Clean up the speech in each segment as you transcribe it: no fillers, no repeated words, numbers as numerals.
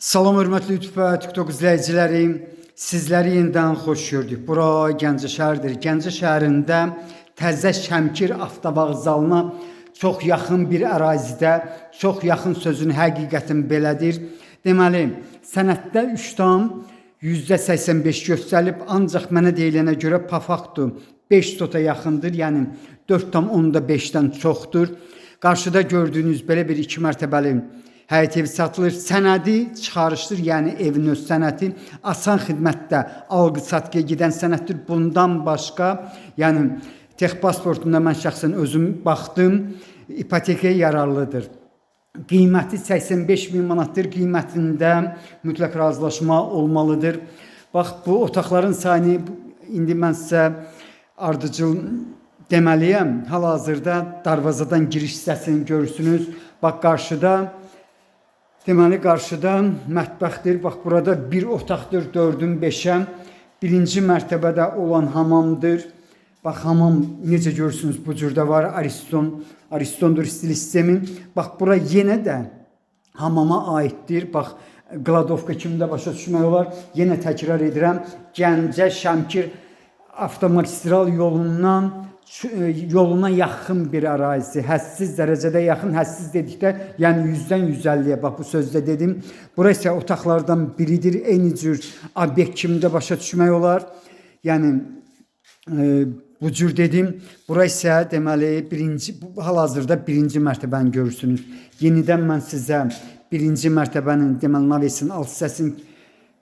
Salam hörmətli YouTube və TikTok izləyiciləri, sizləri yenidən xoş gördük. Bura Gəncə şəhəridir. Gəncə şəhərində Təzə Şəmkir avtovağzalına çox yaxın bir ərazidə, çox yaxın sözün həqiqətin belədir. Deməli, sənəddə 3,85 göstərilib, ancaq mənə deyilənə görə pafaktur 5 sota yaxındır, yəni 4,5-dən çoxdur. Qarşıda gördüyünüz belə bir 2 mərtəbəli həyət evi satılır. Sənədi çıxarışdır, yəni evin öz sənədi. Asan xidmətdə alqı-satqıya gedən sənəddir. Bundan başqa, yəni texpasportunda mən şəxsən özüm baxdım, ipotekaya yararlıdır. Qiyməti 85.000 manatdır. Qiymətində mütləq razılaşma olmalıdır. Bax, bu otaqların sayını indi mən sizə ardıcıl deməliyəm. Hal-hazırda darvazadan giriş hissəsini görürsünüz. Bax, qarşıda deməli, qarşıda mətbəxdir. Bax, burada bir otaqdır, 4-ün 5-ə. Birinci mərtəbədə olan hamamdır. Bax, hamam necə görürsünüz, bu cürdə var. Aristondur stil sistemi. Bax, bura yenə də hamama aiddir. Bax, Qladovka kimi də başa düşmək olar. Yenə təkrar edirəm. Gəncə Şəmkir avtomagistral yoluna yaxın bir ərazi, hədsiz dərəcədə yaxın, hədsiz dedikdə, yəni 100-dən 150-yə, bax bu sözdə dedim. Bura isə otaqlardan biridir, eyni cür obyekt kimi də başa düşmək olar. Yəni, bu cür dedim. Bura isə deməli, hal-hazırda birinci mərtəbəni görürsünüz. Yenidən mən sizə birinci mərtəbənin, deməli, navesin alt hissəsini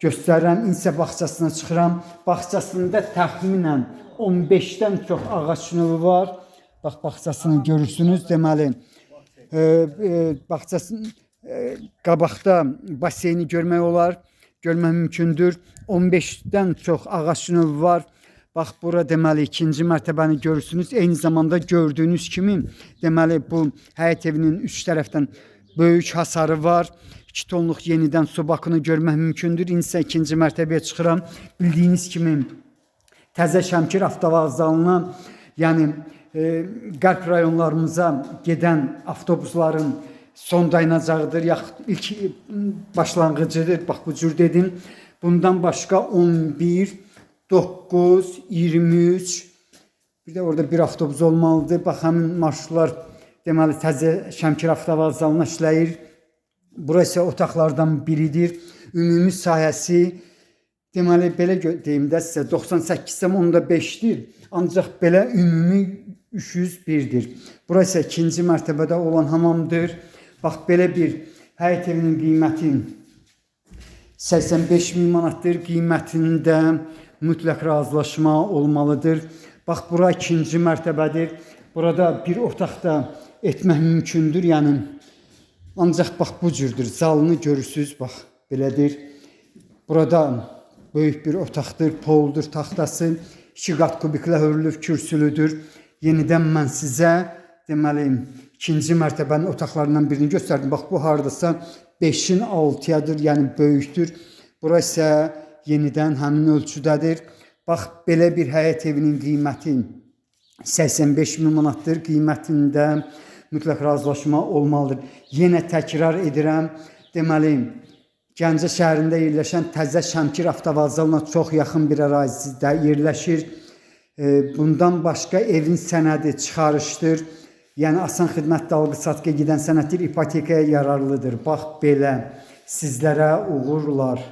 göstərirəm. İnsə bağçasına çıxıram. Bağçasında təxminən 15-dən çox ağac növü var. Bax, bağçasını görürsünüz. Deməli, bağçasının qabaqda baseyni görmək olar, görmək mümkündür. 15-dən çox ağac növü var. Bax, bura deməli ikinci mərtəbəni görürsünüz. Eyni zamanda gördüyünüz kimi, deməli, bu həyət evinin üç tərəfdən böyük hasarı var. 2 tonluq yenidən su bakını görmək mümkündür. İnsə ikinci mərtəbəyə çıxıram. Bildiyiniz kimi Təzə Şəmkir avtovağzalına, yəni qərb rayonlarımıza gedən avtobusların son dayanacağıdır, yaxud ilk başlanğıcıdır. Bax, bu cür dedim. Bundan başqa 11, 9, 23, bir də orada bir avtobus olmalıdır. Bax, həmin marşrutlar deməli Təzə Şəmkir avtovağzalına işləyir. Burası otaqlardan biridir. Ümumi sahəsi deməli, belə deyim də sizə 98,5-dir. Ancaq belə ümumi 301-dir. Burası ikinci mərtəbədə olan hamamdır. Bax, belə bir həyət evinin qiyməti 85.000 manatdır. Qiymətində mütləq razılaşma olmalıdır. Bax, bura ikinci mərtəbədir. Burada bir otaqda etmək mümkündür. Yəni, ancaq bax, bu cürdür. Zalını görürsünüz, bax, belədir. Burada böyük bir otaqdır, poldur, taxtası, 2 qat kubiklə hörülür, kürsülüdür. Yenidən mən sizə, deməli, ikinci mərtəbənin otaqlarından birini göstərdim. Bax, bu haradasa 5-in 6-yadır, yəni böyükdür. Bura isə yenidən həmin ölçüdədir. Bax, belə bir həyət evinin qiyməti 85.000 manatdır. Qiymətində mütləq razılaşma olmalıdır. Yenə təkrar edirəm, deməli, Gəncə şəhərində yerləşən Təzə Şəmkir avtovağzalına çox yaxın bir ərazidə yerləşir. Bundan başqa evin sənədi çıxarışdır. Yəni, asan xidmətdə alqı-satqıya gedən sənəddir, ipotekaya yararlıdır. Bax, belə sizlərə uğurlar.